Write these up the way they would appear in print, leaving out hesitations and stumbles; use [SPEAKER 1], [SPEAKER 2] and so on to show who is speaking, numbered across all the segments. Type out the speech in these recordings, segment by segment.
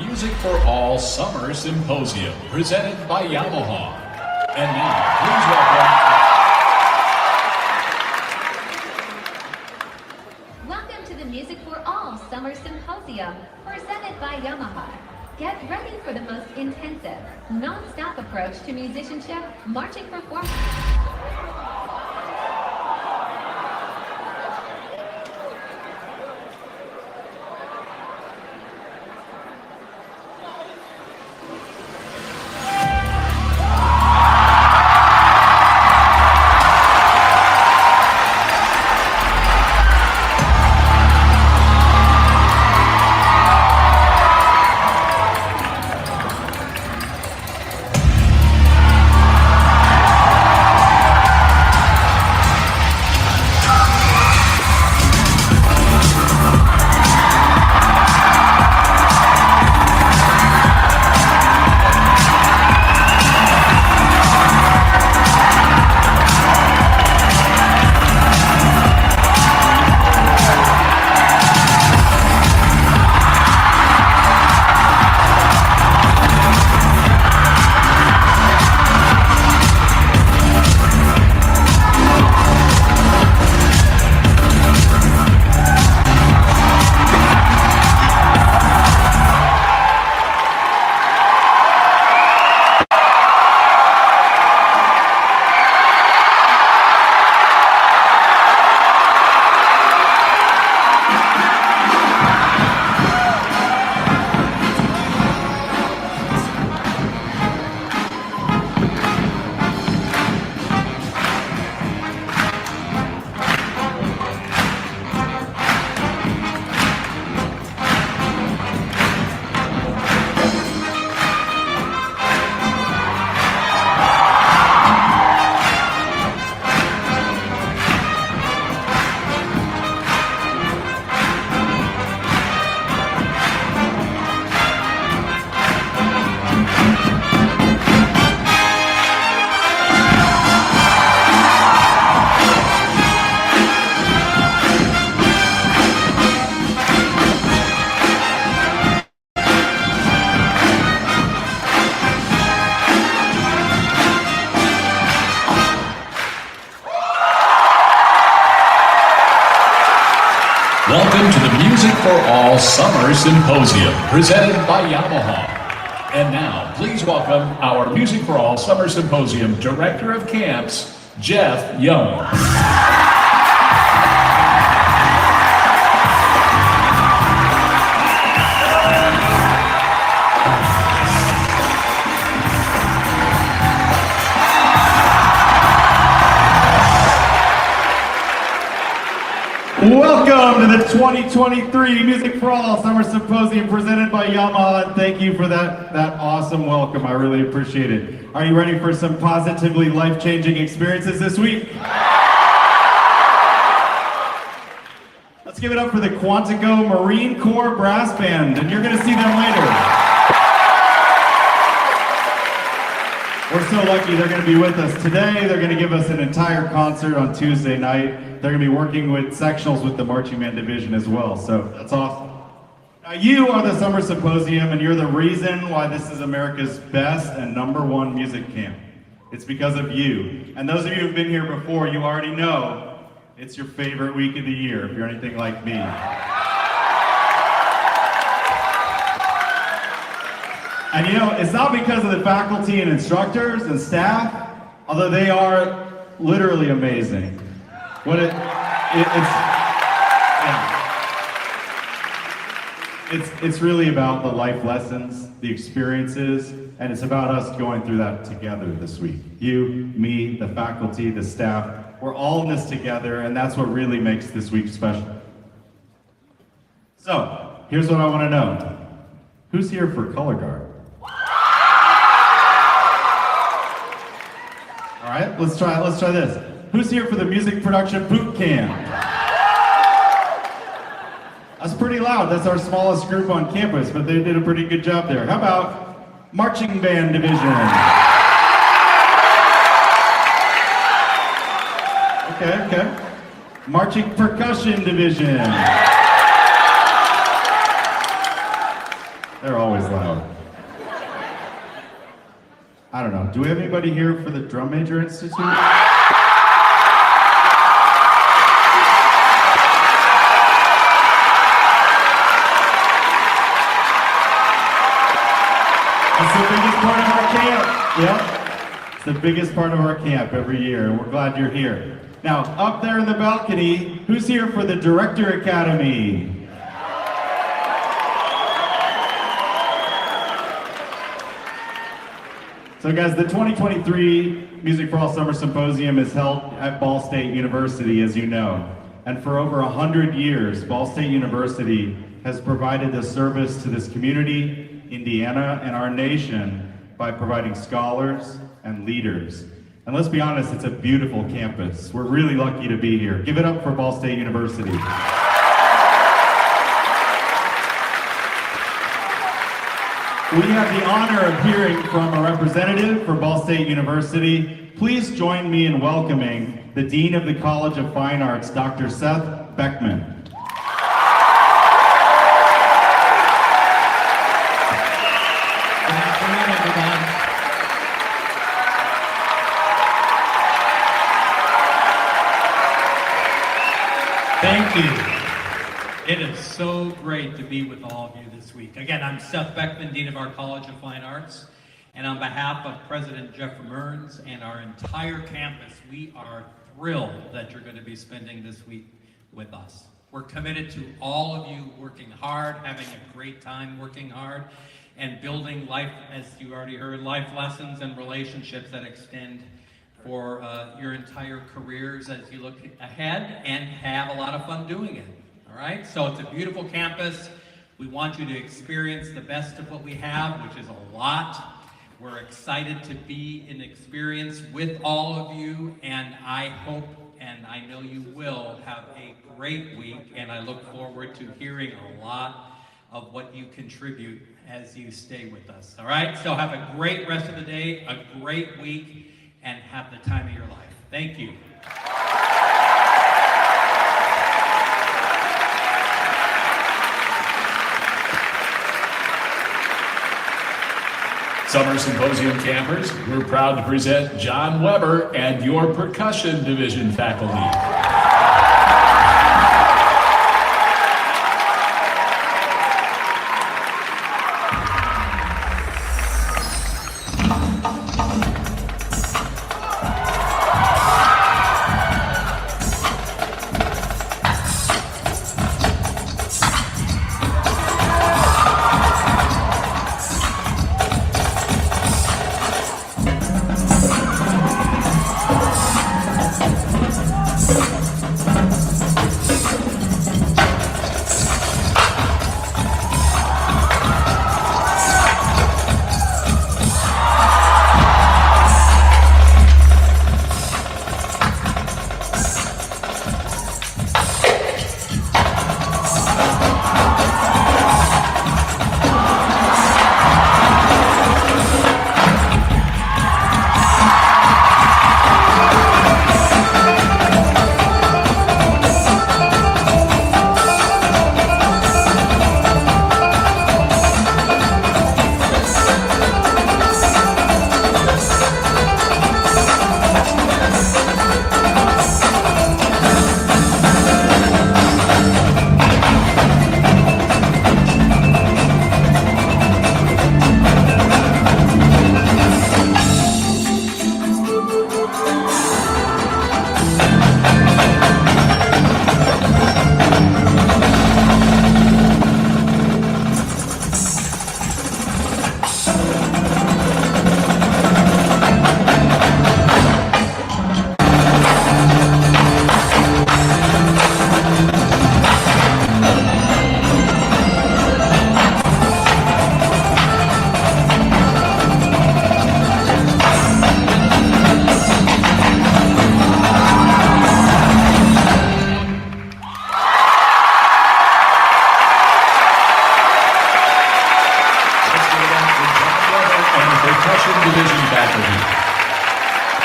[SPEAKER 1] Music for All Summer Symposium, presented by Yamaha. And now, please
[SPEAKER 2] welcome to the Music for All Summer Symposium, presented by Yamaha. Get ready for the most intensive, non-stop approach to musicianship, marching performance.
[SPEAKER 1] welcome to the Music for All Summer Symposium, presented by Yamaha. And now, please welcome our Music for All Summer Symposium Director of Camps, Jeff Young.
[SPEAKER 3] Welcome to the 2023 Music for All Summer Symposium presented by Yamaha. Thank you for that awesome welcome. I really appreciate it. Are you ready for some positively life-changing experiences this week? Let's give it up for the Quantico Marine Corps Brass Band, and you're going to see them later. We're so lucky they're going to be with us today. They're going to give us an entire concert on Tuesday night. They're going to be working with sectionals with the Marching Band Division as well, so that's awesome. Now you are the Summer Symposium, and you're the reason why this is America's best and #1 music camp. It's because of you. And those of you who've been here before, you already know it's your favorite week of the year, if you're anything like me. And you know, it's not because of the faculty and instructors and staff, although they are literally amazing. It's really about the life lessons, the experiences, and it's about us going through that together this week. You, me, the faculty, the staff, we're all in this together, and that's what really makes this week special. So, here's what I want to know. Who's here for color guard? All right, let's try this. Who's here for the music production boot camp? That's pretty loud. That's our smallest group on campus, but they did a pretty good job there. How about Marching Band Division? Okay. Marching Percussion Division. They're always loud. I don't know. Do we have anybody here for the Drum Major Institute? It's the biggest part of our camp. Yep. It's the biggest part of our camp every year, and we're glad you're here. Now, up there in the balcony, who's here for the Director Academy? So guys, the 2023 Music for All Summer Symposium is held at Ball State University, as you know. And for over 100 years, Ball State University has provided a service to this community, Indiana, and our nation by providing scholars and leaders. And let's be honest, it's a beautiful campus. We're really lucky to be here. Give it up for Ball State University. We have the honor of hearing from a representative for Ball State University. Please join me in welcoming the Dean of the College of Fine Arts, Dr. Seth Beckman.
[SPEAKER 4] Good afternoon, everyone. Thank you. It is so great to be with all of you this week. Again, I'm Seth Beckman, Dean of our College of Fine Arts, and on behalf of President Jeff Mearns and our entire campus, we are thrilled that you're going to be spending this week with us. We're committed to all of you working hard, having a great time working hard, and building life, as you already heard, life lessons and relationships that extend for your entire careers as you look ahead and have a lot of fun doing it. All right, so it's a beautiful campus. We want you to experience the best of what we have, which is a lot. We're excited to be in experience with all of you, and I hope and I know you will have a great week, and I look forward to hearing a lot of what you contribute as you stay with us. All right, so have a great rest of the day, a great week, and have the time of your life. Thank you.
[SPEAKER 1] Summer Symposium campers, we're proud to present John Weber and your Percussion Division faculty.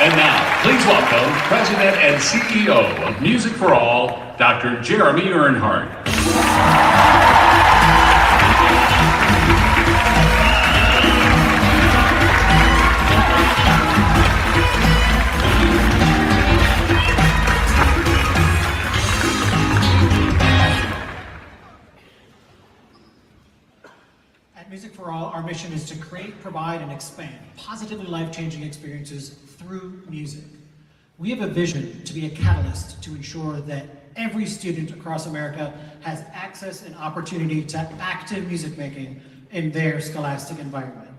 [SPEAKER 1] And now, please welcome President and CEO of Music for All, Dr. Jeremy Earnhardt.
[SPEAKER 5] to create, provide, and expand positively life-changing experiences through music. We have a vision to be a catalyst to ensure that every student across America has access and opportunity to active music making in their scholastic environment.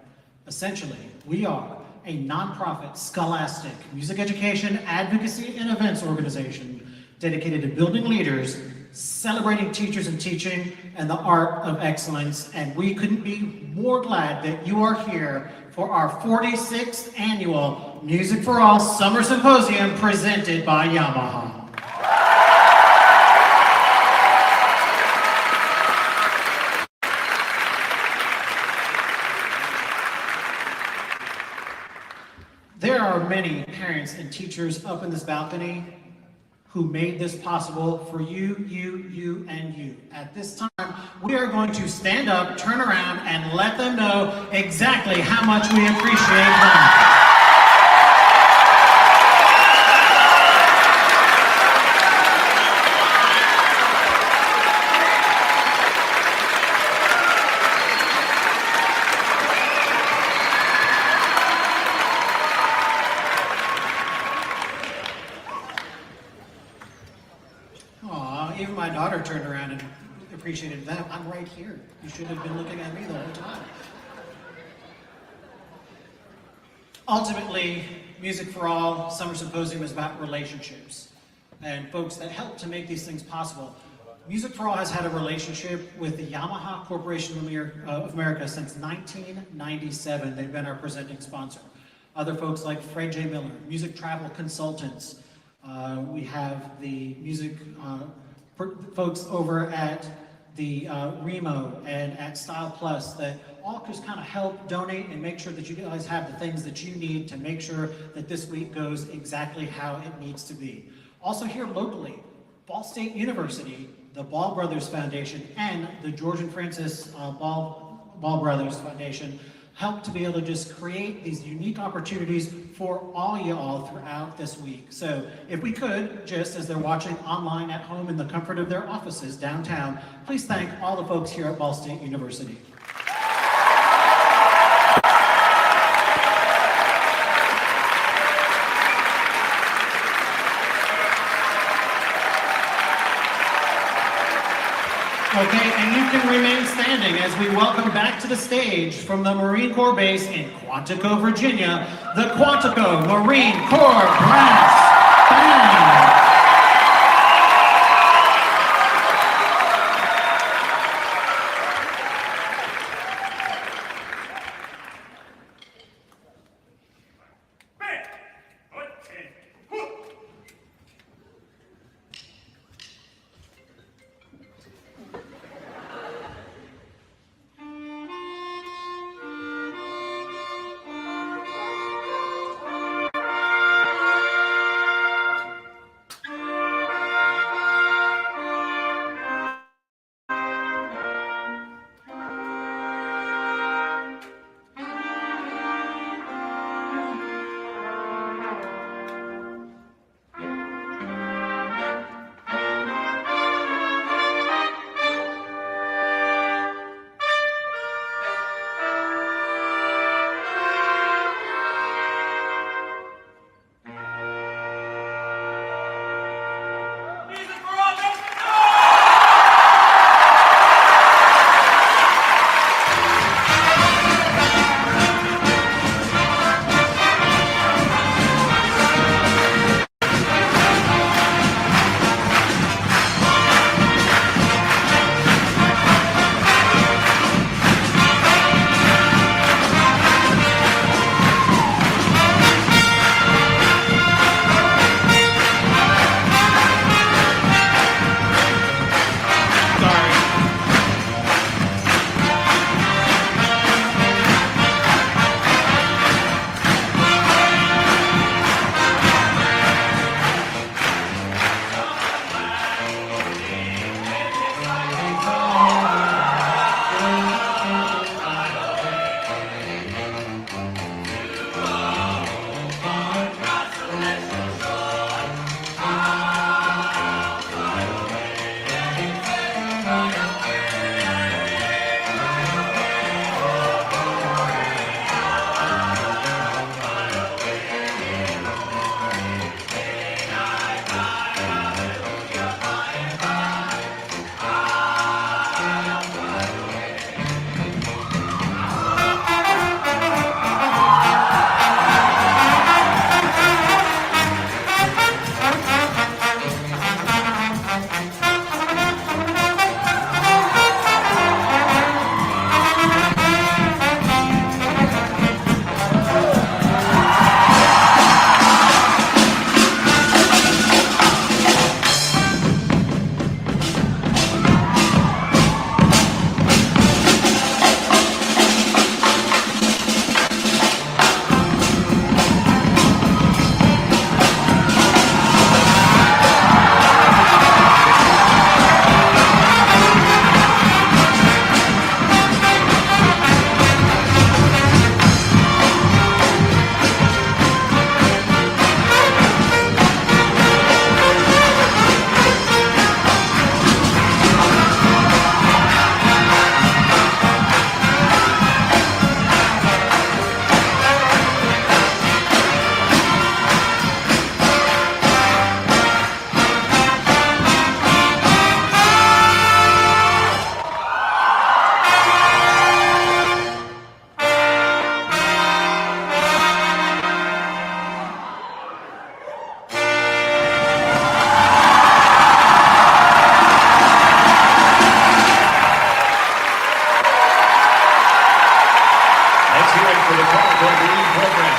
[SPEAKER 5] Essentially, we are a nonprofit scholastic music education, advocacy, and events organization dedicated to building leaders, celebrating teachers and teaching, and the art of excellence. And we couldn't be more glad that you are here for our 46th annual Music for All Summer Symposium presented by Yamaha. There are many parents and teachers up in this balcony who made this possible for you, and you. At this time, we are going to stand up, turn around, and let them know exactly how much we appreciate them. Even my daughter turned around and appreciated that. I'm right here. You should have been looking at me the whole time. Ultimately, Music for All Summer Symposium is about relationships and folks that help to make these things possible. Music for All has had a relationship with the Yamaha Corporation of America since 1997. They've been our presenting sponsor. Other folks like Fred J. Miller, music travel consultants. We have the music folks over at the Remo and at Style Plus that all just kind of help donate and make sure that you guys have the things that you need to make sure that this week goes exactly how it needs to be. Also here locally, Ball State University, the Ball Brothers Foundation, and the George and Francis Ball Brothers Foundation help to be able to just create these unique opportunities for all y'all throughout this week. So if we could, just as they're watching online at home in the comfort of their offices downtown, please thank all the folks here at Ball State University. Okay, and you can remain standing as we welcome back to the stage from the Marine Corps base in Quantico, Virginia, the Quantico Marine Corps Brass Band.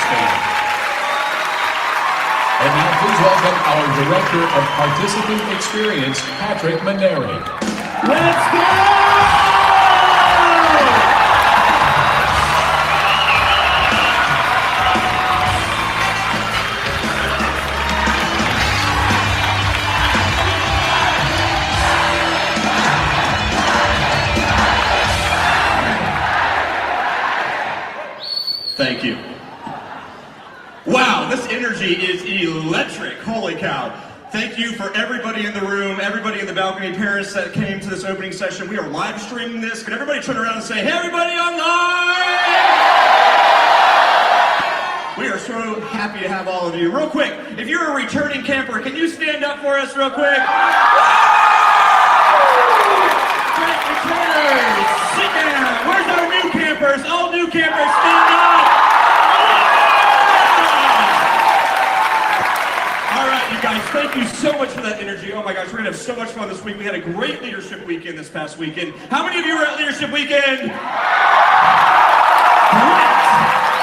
[SPEAKER 1] Band. And now please welcome our Director of Participant Experience, Patrick Maneri.
[SPEAKER 6] Let's go!
[SPEAKER 7] Thank you. Wow, this energy is electric. Holy cow. Thank you for everybody in the room, everybody in the balcony, parents that came to this opening session. We are live streaming this. Can everybody turn around and say, hey, everybody online? We are so happy to have all of you. Real quick, if you're a returning camper, can you stand up for us real quick? Great returners, sit down. Where's our new campers? All new campers, stand up. All right, you guys, thank you so much for that energy. Oh my gosh, we're gonna have so much fun this week. We had a great leadership weekend this past weekend. How many of you were at leadership weekend? Great.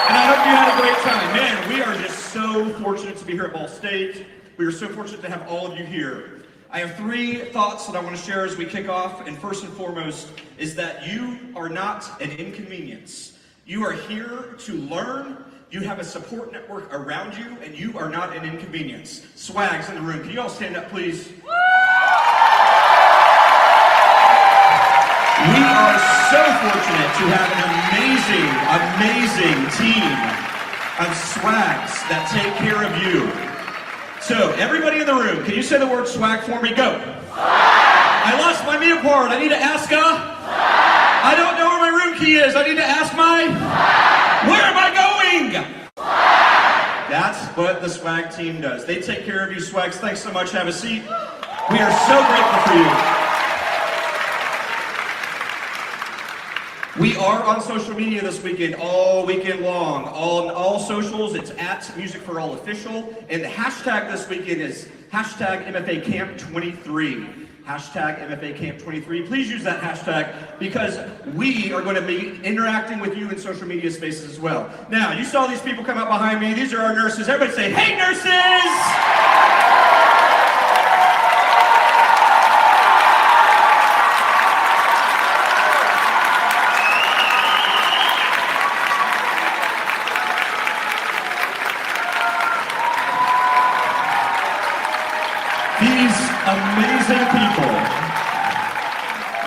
[SPEAKER 7] And I hope you had a great time. Man, we are just so fortunate to be here at Ball State. We are so fortunate to have all of you here. I have 3 thoughts that I want to share as we kick off. And first and foremost is that you are not an inconvenience. You are here to learn. You have a support network around you, and you are not an inconvenience. Swags in the room. Can you all stand up, please? We are so fortunate to have an amazing team of swags that take care of you. So, everybody in the room, can you say the word swag for me? Go. I lost my meal card. I need to ask I don't know where my room key is. I need to ask where am I going? That's what the swag team does. They take care of you, swags. Thanks so much. Have a seat. We are so grateful for you. We are on social media this weekend, all weekend long. On all socials, it's at Music for All Official. And the hashtag this weekend is hashtag MFA Camp 23. Hashtag MFA Camp 23. Please use that hashtag because we are going to be interacting with you in social media spaces as well. Now, you saw these people come up behind me. These are our nurses. Everybody say, hey, nurses!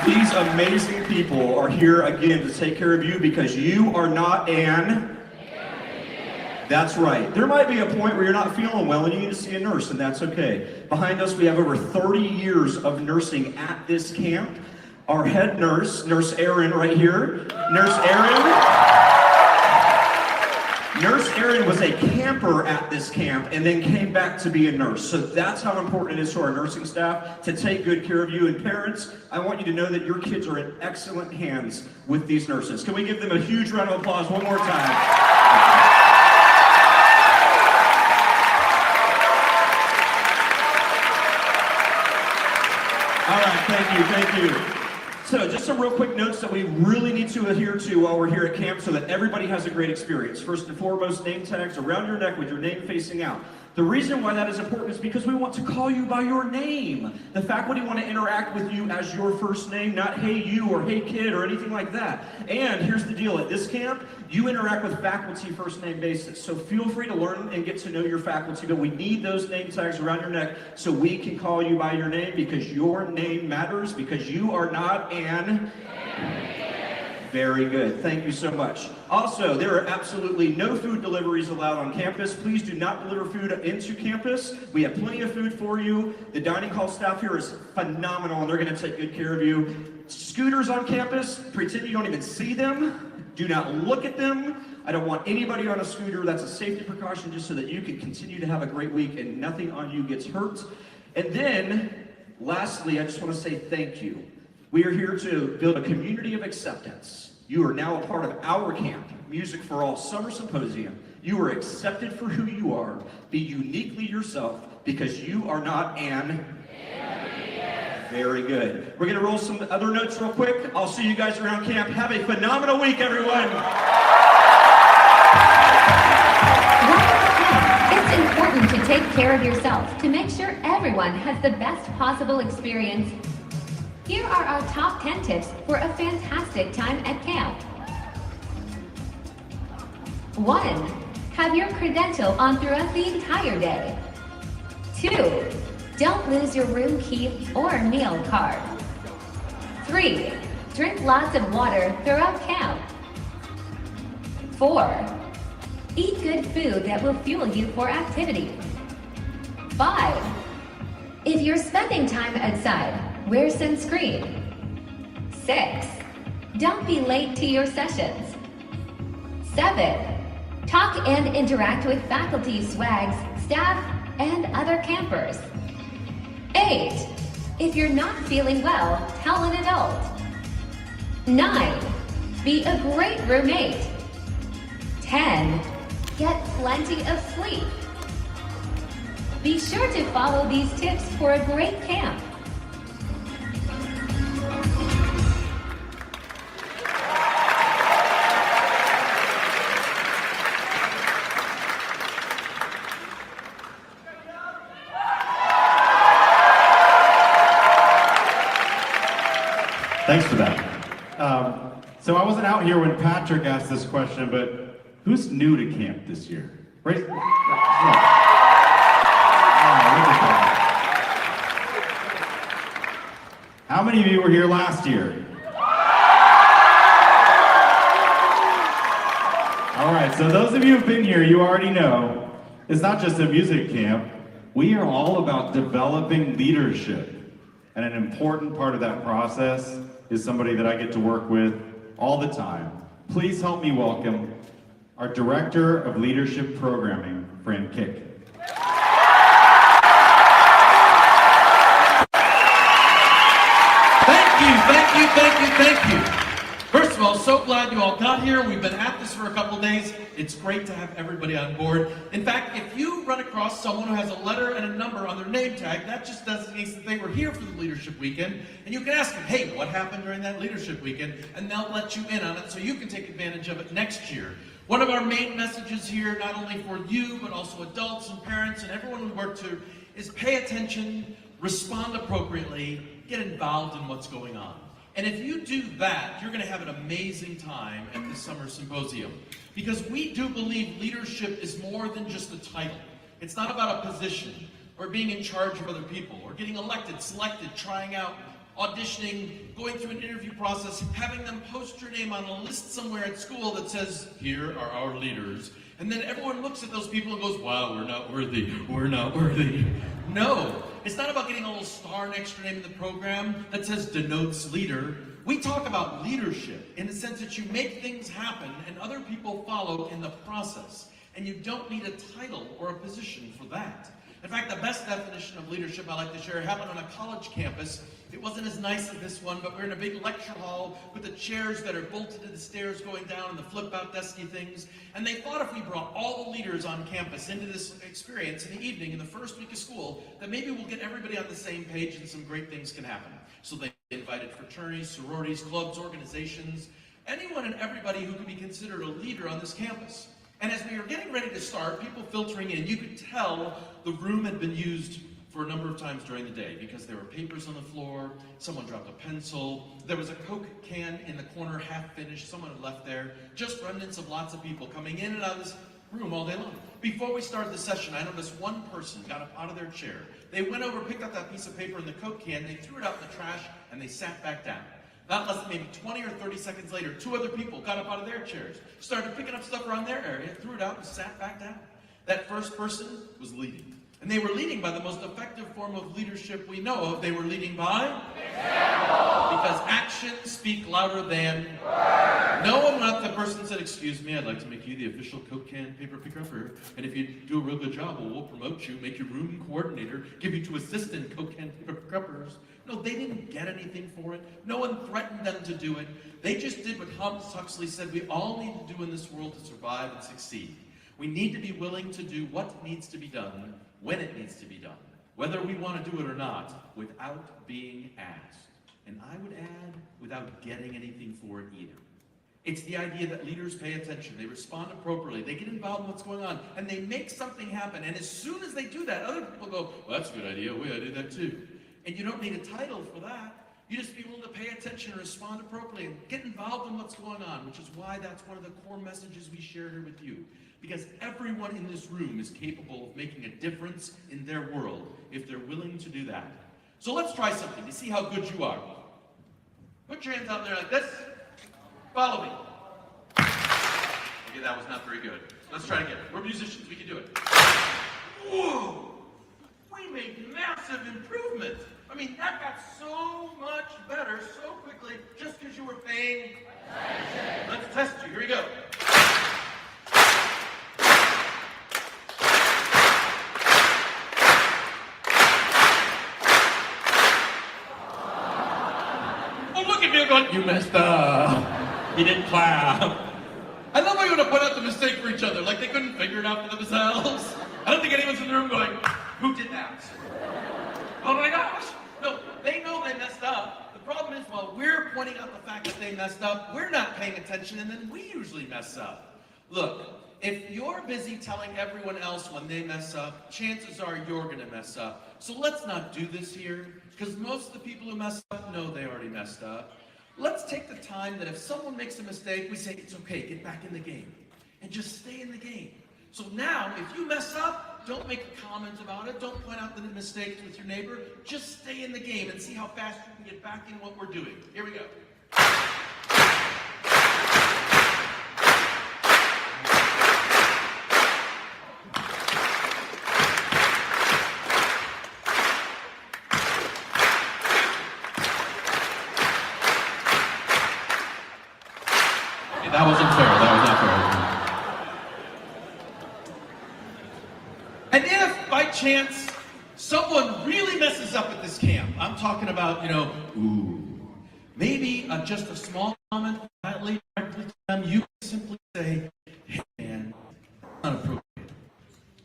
[SPEAKER 7] These amazing people are here again to take care of you because you are not an... That's right. There might be a point where you're not feeling well and you need to see a nurse, and that's okay. Behind us, we have over 30 years of nursing at this camp. Our head nurse, Nurse Erin right here. Nurse Erin was a camper at this camp and then came back to be a nurse. So that's how important it is to our nursing staff to take good care of you. And parents, I want you to know that your kids are in excellent hands with these nurses. Can we give them a huge round of applause one more time? All right, thank you. So just some real quick notes that we really need to adhere to while we're here at camp so that everybody has a great experience. First and foremost, name tags around your neck with your name facing out. The reason why that is important is because we want to call you by your name. The faculty want to interact with you as your first name, not hey you or hey kid or anything like that. And here's the deal, at this camp, you interact with faculty first name basis. So feel free to learn and get to know your faculty, but we need those name tags around your neck so we can call you by your name because your name matters, because you are not an... Very good. Thank you so much. Also, there are absolutely no food deliveries allowed on campus. Please do not deliver food into campus. We have plenty of food for you. The dining hall staff here is phenomenal, and they're going to take good care of you. Scooters on campus, pretend you don't even see them. Do not look at them. I don't want anybody on a scooter. That's a safety precaution just so that you can continue to have a great week and nothing on you gets hurt. And then, lastly, I just want to say thank you. We are here to build a community of acceptance. You are now a part of our camp, Music for All Summer Symposium. You are accepted for who you are. Be uniquely yourself because you are not an... Very good. We're going to roll some other notes real quick. I'll see you guys around camp. Have a phenomenal week, everyone.
[SPEAKER 2] care of yourself to make sure everyone has the best possible experience, here are our top 10 tips for a fantastic time at camp. 1. Have your credential on throughout the entire day. 2. Don't lose your room key or meal card. 3. Drink lots of water throughout camp. 4. Eat good food that will fuel you for activity. 5. If you're spending time outside, wear sunscreen. 6. Don't be late to your sessions. 7. Talk and interact with faculty, swags, staff, and other campers. 8. If you're not feeling well, tell an adult. 9. Be a great roommate. 10. Get plenty of sleep. Be sure to follow these tips for a great camp.
[SPEAKER 3] Thanks for that. So I wasn't out here when Patrick asked this question, but who's new to camp this year? Raise, look at that. How many of you were here last year? All right, so those of you who've been here, you already know, it's not just a music camp. We are all about developing leadership. And an important part of that process is somebody that I get to work with all the time. Please help me welcome our Director of Leadership Programming, Fran Kick.
[SPEAKER 6] Thank you. First of all, so glad you all got here. We've been at this for a couple days. It's great to have everybody on board. In fact, if you run across someone who has a letter and a number on their name tag, that just designates that they were here for the Leadership Weekend. And you can ask them, hey, what happened during that Leadership Weekend? And they'll let you in on it so you can take advantage of it next year. One of our main messages here, not only for you, but also adults and parents and everyone we work to, is pay attention, respond appropriately, get involved in what's going on. And if you do that, you're going to have an amazing time at this summer symposium. Because we do believe leadership is more than just a title. It's not about a position, or being in charge of other people, or getting elected, selected, trying out, auditioning, going through an interview process, having them post your name on a list somewhere at school that says, here are our leaders. And then everyone looks at those people and goes, wow, we're not worthy, we're not worthy. No, it's not about getting a little star next to your name in the program that says denotes leader. We talk about leadership in the sense that you make things happen and other people follow in the process. And you don't need a title or a position for that. In fact, the best definition of leadership I like to share happened on a college campus. It wasn't as nice as this one, but we're in a big lecture hall with the chairs that are bolted to the stairs going down and the flip-out desky things. And they thought if we brought all the leaders on campus into this experience in the evening, in the first week of school, that maybe we'll get everybody on the same page and some great things can happen. So they invited fraternities, sororities, clubs, organizations, anyone and everybody who could be considered a leader on this campus. And as we were getting ready to start, people filtering in, you could tell the room had been used for a number of times during the day because there were papers on the floor, someone dropped a pencil, there was a Coke can in the corner half finished, someone had left there, just remnants of lots of people coming in and out of this room all day long. Before we started the session, I noticed one person got up out of their chair. They went over, picked up that piece of paper in the Coke can, they threw it out in the trash, and they sat back down. Not less than maybe 20 or 30 seconds later, two other people got up out of their chairs, started picking up stuff around their area, threw it out, and sat back down. That first person was leading. And they were leading by the most effective form of leadership we know of. They were leading by example. Because actions speak louder than words. No one, not the person said, excuse me, I'd like to make you the official Coke can paper picker. And if you do a real good job, we'll promote you, make you room coordinator, give you 2 assistant Coke can paper pickers. No, they didn't get anything for it. No one threatened them to do it. They just did what Thomas Huxley said we all need to do in this world to survive and succeed. We need to be willing to do what needs to be done when it needs to be done, whether we want to do it or not, without being asked. And I would add, without getting anything for it either. It's the idea that leaders pay attention, they respond appropriately, they get involved in what's going on, and they make something happen. And as soon as they do that, other people go, well, that's a good idea, I did that too. And you don't need a title for that. You just be willing to pay attention and respond appropriately and get involved in what's going on, which is why that's one of the core messages we share here with you. Because everyone in this room is capable of making a difference in their world if they're willing to do that. So let's try something to see how good you are. Put your hands out there like this. Follow me. Okay, that was not very good. Let's try it again. We're musicians, we can do it. Whoa! We made massive improvement. I mean, that got so much better so quickly just because you were paying attention. Let's test you. Here we go. Oh, look at me going, you messed up. You didn't clap. I love how you want to point out the mistake for each other, like they couldn't figure it out for themselves. I don't think anyone's in the room going, who did that? Oh my gosh. No, they know they messed up. The problem is, while we're pointing out the fact that they messed up, we're not paying attention, and then we usually mess up. Look, if you're busy telling everyone else when they mess up, chances are you're going to mess up. So let's not do this here, because most of the people who mess up know they already messed up. Let's take the time that if someone makes a mistake, we say, it's okay, get back in the game, and just stay in the game. So now, if you mess up, don't make a comment about it. Don't point out the mistakes with your neighbor. Just stay in the game and see how fast you can get back in what we're doing. Here we go. Okay, that wasn't fair. That was not fair. And if, by chance, someone really messes up at this camp, I'm talking about, maybe just a small comment quietly, directly to them, you can simply say, hey man, that's not appropriate.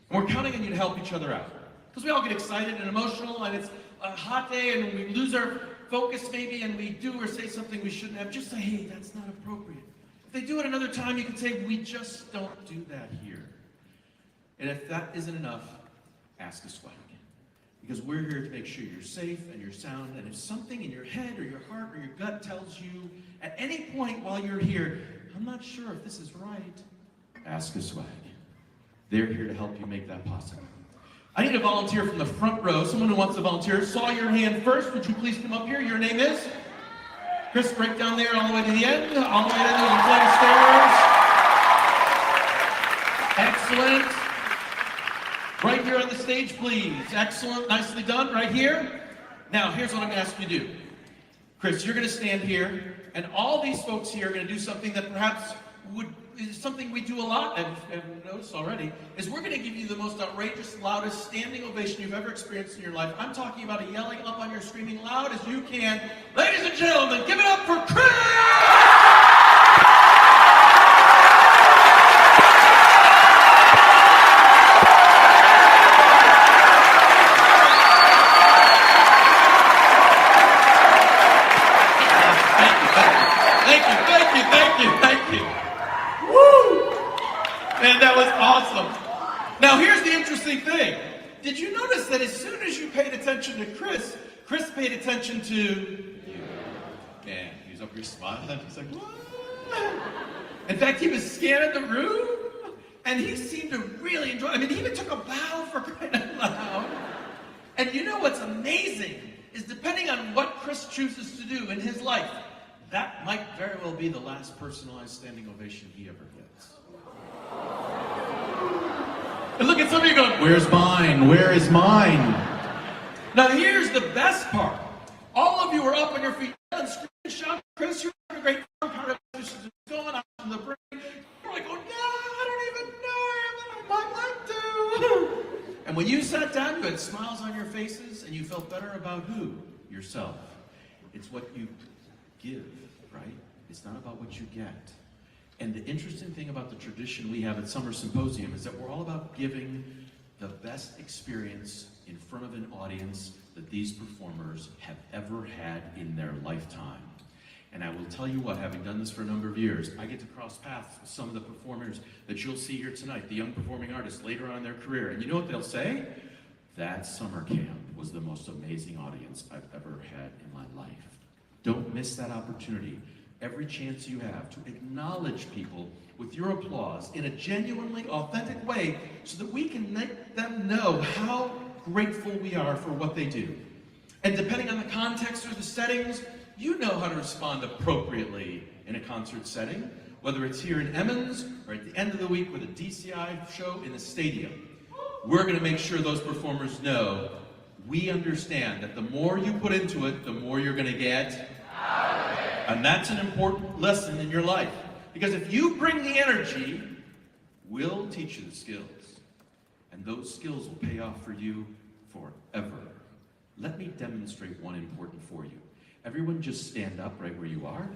[SPEAKER 6] And we're counting on you to help each other out. Because we all get excited and emotional, and it's a hot day, and we lose our focus maybe, and we do or say something we shouldn't have. Just say, hey, that's not appropriate. If they do it another time, you can say, we just don't do that here. And if that isn't enough, ask a swag. Because we're here to make sure you're safe and you're sound, and if something in your head or your heart or your gut tells you at any point while you're here, I'm not sure if this is right, ask a swag. They're here to help you make that possible. I need a volunteer from the front row. Someone who wants to volunteer. Saw your hand first. Would you please come up here? Your name is? Chris, right down there all the way to the end. All the way to the flight of stairs. Excellent. Right here on the stage, please. Excellent. Nicely done. Right here. Now, here's what I'm going to ask you to do. Chris, you're going to stand here, and all these folks here are going to do something that perhaps is something we do a lot, and I've noticed already, is we're going to give you the most outrageous, loudest standing ovation you've ever experienced in your life. I'm talking about a yelling up on your screaming loud as you can. Ladies and gentlemen, give it up for Chris! Thank you. Woo! Man, that was awesome. Now, here's the interesting thing. Did you notice that as soon as you paid attention to Chris, Chris paid attention to you? Man, he was up here smiling. He's like, what? In fact, he was scanning the room, and he seemed to really enjoy it. I mean, he even took a bow for crying out loud. And you know what's amazing is depending on what Chris chooses to do in his life, that might very well be the last personalized standing ovation he ever gets. And look at some of you going, where's mine? Where is mine? Now here's the best part. All of you are up on your feet and screaming, shouting, Chris, you're having a great part of this is going on from the brain. You're like, oh no, I don't even know. I might like to. And when you sat down, you had smiles on your faces and you felt better about who? Yourself. It's what you give, right? It's not about what you get. And the interesting thing about the tradition we have at Summer Symposium is that we're all about giving the best experience in front of an audience that these performers have ever had in their lifetime. And I will tell you what, having done this for a number of years, I get to cross paths with some of the performers that you'll see here tonight, the young performing artists later on in their career. And you know what they'll say? That summer camp was the most amazing audience I've ever had in my life. Don't miss that opportunity. Every chance you have to acknowledge people with your applause in a genuinely authentic way so that we can make them know how grateful we are for what they do. And depending on the context or the settings, you know how to respond appropriately in a concert setting, whether it's here in Emmons or at the end of the week with a DCI show in the stadium. We're going to make sure those performers know we understand that the more you put into it, the more you're going to get. And that's an important lesson in your life. Because if you bring the energy, we'll teach you the skills. And those skills will pay off for you forever. Let me demonstrate one important for you. Everyone just stand up right where you are.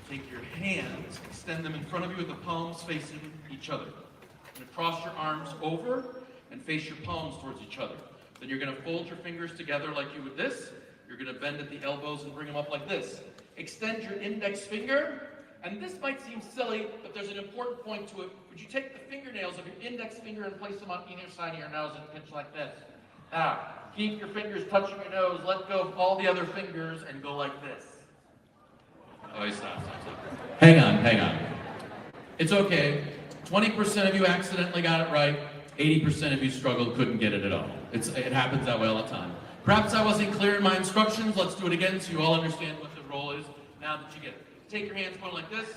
[SPEAKER 6] Take your hands, extend them in front of you with the palms facing each other. You're going to cross your arms over and face your palms towards each other. Then you're going to fold your fingers together like you would this. You're going to bend at the elbows and bring them up like this. Extend your index finger, and this might seem silly, but there's an important point to it. Would you take the fingernails of your index finger and place them on either side of your nose and pinch like this? Now, keep your fingers touching your nose, let go of all the other fingers, and go like this. Oh, stop. Hang on. It's okay. 20% of you accidentally got it right. 80% of you struggled, couldn't get it at all. It happens that way all the time. Perhaps I wasn't clear in my instructions. Let's do it again so you all understand what the role is now that you get it. Take your hands going like this,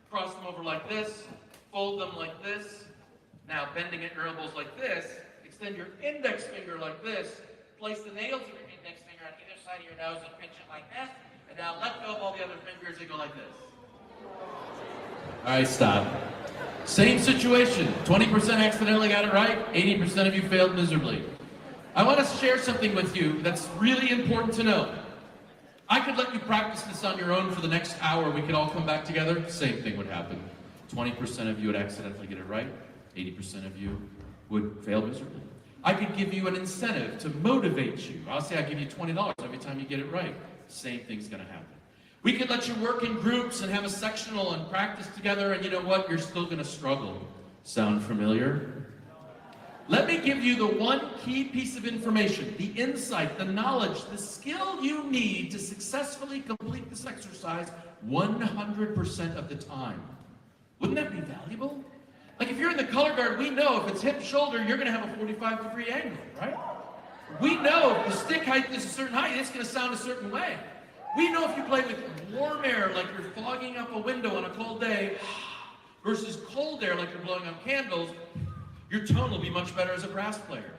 [SPEAKER 6] cross them over like this, fold them like this. Now bending at your elbows like this, extend your index finger like this, place the nails of your index finger on either side of your nose and pinch it like this, and now let go of all the other fingers and go like this. All right, stop. Same situation. 20% accidentally got it right, 80% of you failed miserably. I want to share something with you that's really important to know. I could let you practice this on your own for the next hour. We could all come back together. Same thing would happen. 20% of you would accidentally get it right. 80% of you would fail miserably. I could give you an incentive to motivate you. I'll say I give you $20 every time you get it right. Same thing's going to happen. We could let you work in groups and have a sectional and practice together, and you know what? You're still going to struggle. Sound familiar? Let me give you the one key piece of information, the insight, the knowledge, the skill you need to successfully complete this exercise 100% of the time. Wouldn't that be valuable? Like if you're in the color guard, we know if it's hip shoulder, you're going to have a 45-degree angle, right? We know if the stick height is a certain height, it's going to sound a certain way. We know if you play with warm air, like you're fogging up a window on a cold day, versus cold air, like you're blowing up candles, your tone will be much better as a brass player.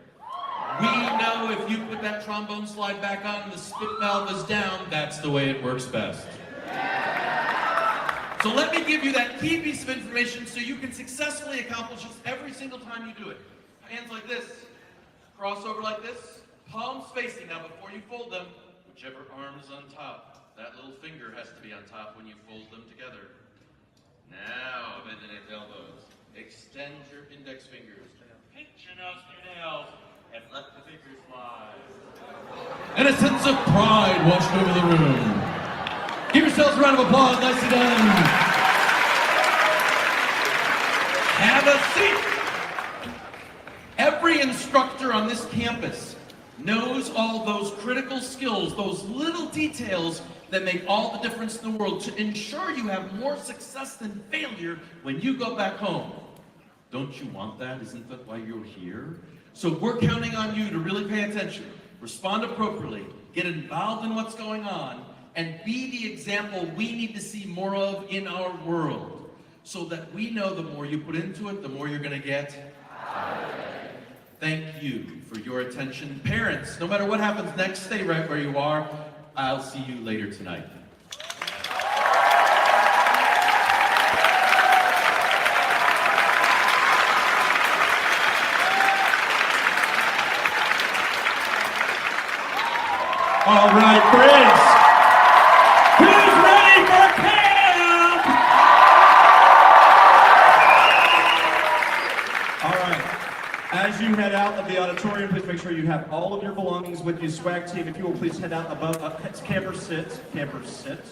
[SPEAKER 6] We know if you put that trombone slide back on and the spit valve is down, that's the way it works best. So let me give you that key piece of information so you can successfully accomplish this every single time you do it. Hands like this, cross over like this, palms facing. Now before you fold them, whichever arm is on top, that little finger has to be on top when you fold them together. Now bending at the elbows. Extend your index fingers. Pinch your nose and your nails, and let the fingers fly. And a sense of pride washed over the room. Give yourselves a round of applause. Nicely done. Have a seat. Every instructor on this campus knows all those critical skills, those little details that make all the difference in the world to ensure you have more success than failure when you go back home. Don't you want that? Isn't that why you're here? So we're counting on you to really pay attention, respond appropriately, get involved in what's going on, and be the example we need to see more of in our world, so that we know the more you put into it, the more you're going to get. Thank you for your attention. Parents, no matter what happens next, stay right where you are. I'll see you later tonight.
[SPEAKER 7] All right, friends. Who's ready for camp? All right. As you head out of the auditorium, please make sure you have all of your belongings with you. Swag team, if you will please head out above. Campers sit. Campers sit.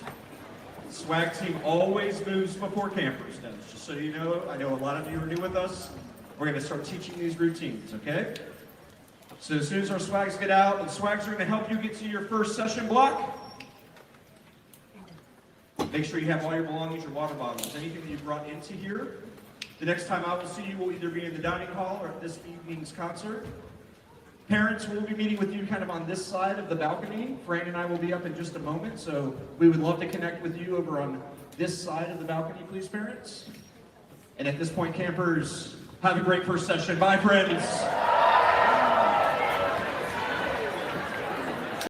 [SPEAKER 7] Swag team always moves before campers does. Just so you know, I know a lot of you are new with us. We're going to start teaching these routines, okay? So as soon as our swags get out, and swags are going to help you get to your first session block. Make sure you have all your belongings, your water bottles, anything that you brought into here. The next time I will see you will either be in the dining hall or at this evening's concert. Parents will be meeting with you kind of on this side of the balcony. Fran and I will be up in just a moment, so we would love to connect with you over on this side of the balcony, please, parents. And at this point, campers, have a great first session. Bye, friends.